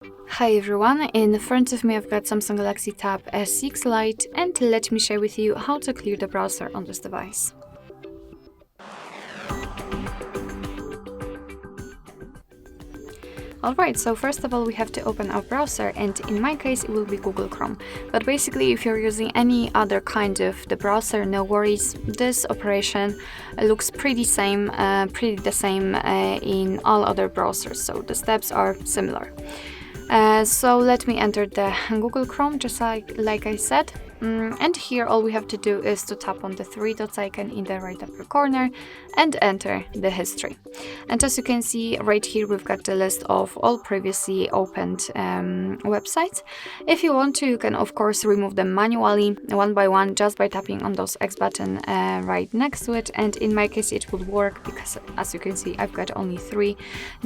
Hi everyone, in front of me I've got Samsung Galaxy Tab S6 Lite, and let me share with you how to clear the browser on this device. Alright, so first of all we have to open our browser, and in my case it will be Google Chrome. But basically if you're using any other kind of the browser, no worries, this operation looks pretty the same in all other browsers, so the steps are similar. So let me enter the Google Chrome just like I said. And here all we have to do is to tap on the three dots icon in the right upper corner and enter the history. And as you can see right here, we've got the list of all previously opened websites. If you want to, you can of course remove them manually one by one just by tapping on those X button right next to it. And in my case it would work because, as you can see, I've got only three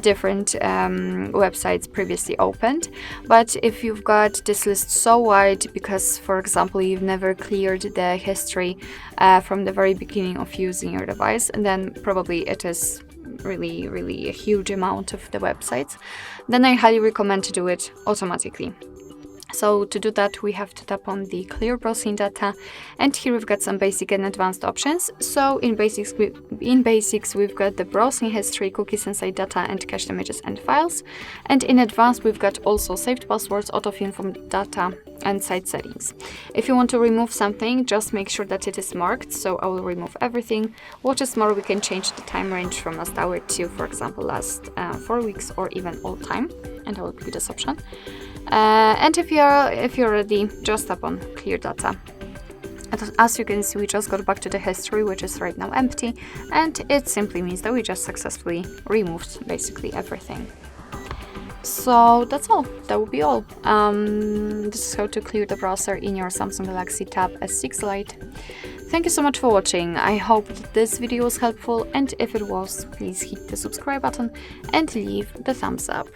different websites previously opened. But if you've got this list so wide because, for example, you've never cleared the history from the very beginning of using your device, and then probably it is really a huge amount of the websites, then I highly recommend to do it automatically. So to do that, we have to tap on the clear browsing data, and here we've got some basic and advanced options. So in basics we've got the browsing history, cookies and site data, and cached images and files. And in advanced we've got also saved passwords, autofill from data, and site settings. If you want to remove something, just make sure that it is marked, so I will remove everything. What is more, we can change the time range from last hour to, for example, last 4 weeks or even all time, and I will pick this option. And if you're ready, just tap on clear data. As you can see, we just got back to the history, which is right now empty, and it simply means that we just successfully removed basically everything. So that's all. That will be all. This is how to clear the browser in your Samsung Galaxy Tab S6 Lite. Thank you so much for watching. I hope that this video was helpful, and if it was, please hit the subscribe button and leave the thumbs up.